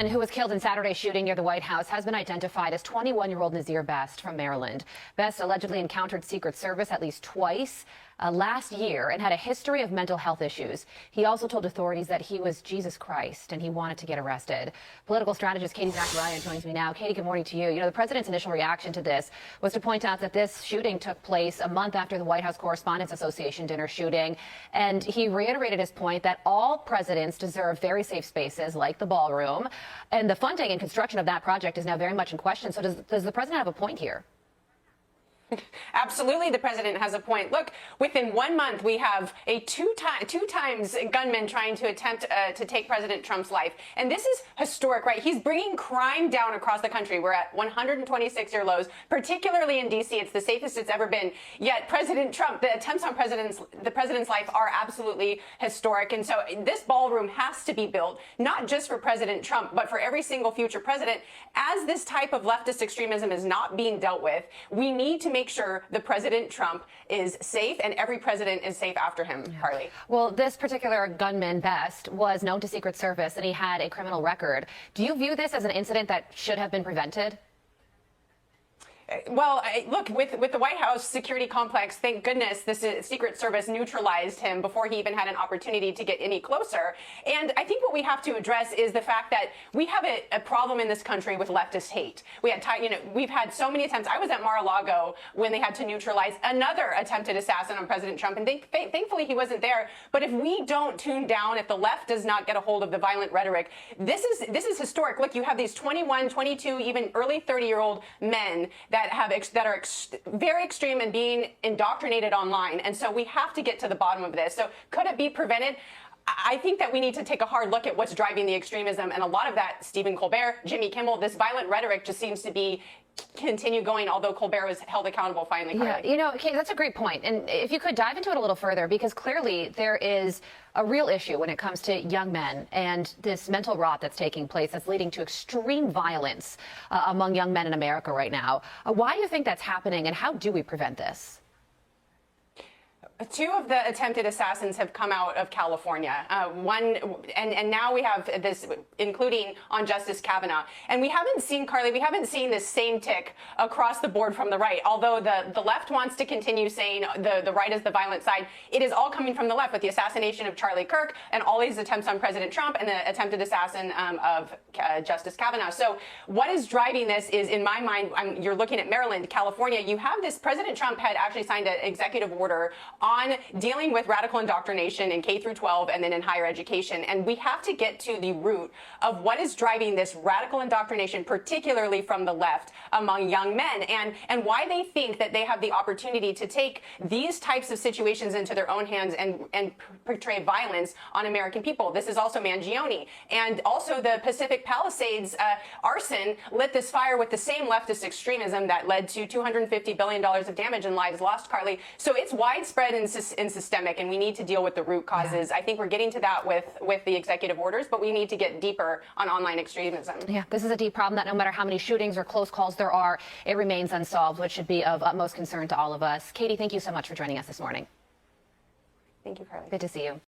And who was killed in Saturday's shooting near the White House has been identified as 21-year-old Nazir Best from Maryland. Best allegedly encountered Secret Service at least twice last year and had a history of mental health issues. He also told authorities that he was Jesus Christ and he wanted to get arrested. Political strategist Katie Zacharia joins me now. Katie, good morning to you. You know, the president's initial reaction to this was to point out that this shooting took place a month after the White House Correspondents Association dinner shooting. And he reiterated his point that all presidents deserve very safe spaces like the ballroom. And the funding and construction of that project is now very much in question. So does the president have a point here? Absolutely, the president has a point. Look, within 1 month, we have a two times gunman trying to attempt to take President Trump's life. And this is historic, right? He's bringing crime down across the country. We're at 126-year lows, particularly in D.C. It's the safest it's ever been. Yet President Trump, the attempts on the president's life are absolutely historic. And so this ballroom has to be built, not just for President Trump, but for every single future president. As this type of leftist extremism is not being dealt with, we need to make sure the President Trump is safe and every president is safe after him, Carly. Well, this particular gunman, Best, was known to Secret Service and he had a criminal record. Do you view this as an incident that should have been prevented? Well, look, with the White House security complex, thank goodness the Secret Service neutralized him before he even had an opportunity to get any closer. And I think what we have to address is the fact that we have a problem in this country with leftist hate. We've had so many attempts. I was at Mar-a-Lago when they had to neutralize another attempted assassin on President Trump, and thankfully he wasn't there. But if we don't tune down, if the left does not get a hold of the violent rhetoric, this is historic. Look, you have these 21, 22, even early 30-year-old men that are very extreme and being indoctrinated online. And so we have to get to the bottom of this. So could it be prevented? I think that we need to take a hard look at what's driving the extremism. And a lot of that, Stephen Colbert, Jimmy Kimmel, this violent rhetoric just seems to be continue going, although Colbert was held accountable finally. Yeah, you know, Kate, that's a great point. And if you could dive into it a little further, because clearly there is a real issue when it comes to young men and this mental rot that's taking place that's leading to extreme violence among young men in America right now. Why do you think that's happening and how do we prevent this? Two of the attempted assassins have come out of California. And now we have this, including on Justice Kavanaugh. And we haven't seen, Carly, we haven't seen this same tick across the board from the right. Although the left wants to continue saying the right is the violent side, it is all coming from the left with the assassination of Charlie Kirk and all these attempts on President Trump and the attempted assassin of Justice Kavanaugh. So what is driving this is, in my mind, you're looking at Maryland, California. You have this, President Trump had actually signed an executive order on dealing with radical indoctrination in K through 12 and then in higher education. And we have to get to the root of what is driving this radical indoctrination, particularly from the left among young men, and why they think that they have the opportunity to take these types of situations into their own hands and portray violence on American people. This is also Mangione. And also the Pacific Palisades arson lit this fire with the same leftist extremism that led to $250 billion of damage and lives lost, Carly. So it's widespread and systemic, and we need to deal with the root causes. Yeah. I think we're getting to that with the executive orders, but we need to get deeper on online extremism. Yeah, this is a deep problem that no matter how many shootings or close calls there are, it remains unsolved, which should be of utmost concern to all of us. Katie, thank you so much for joining us this morning. Thank you, Carly. Good to see you.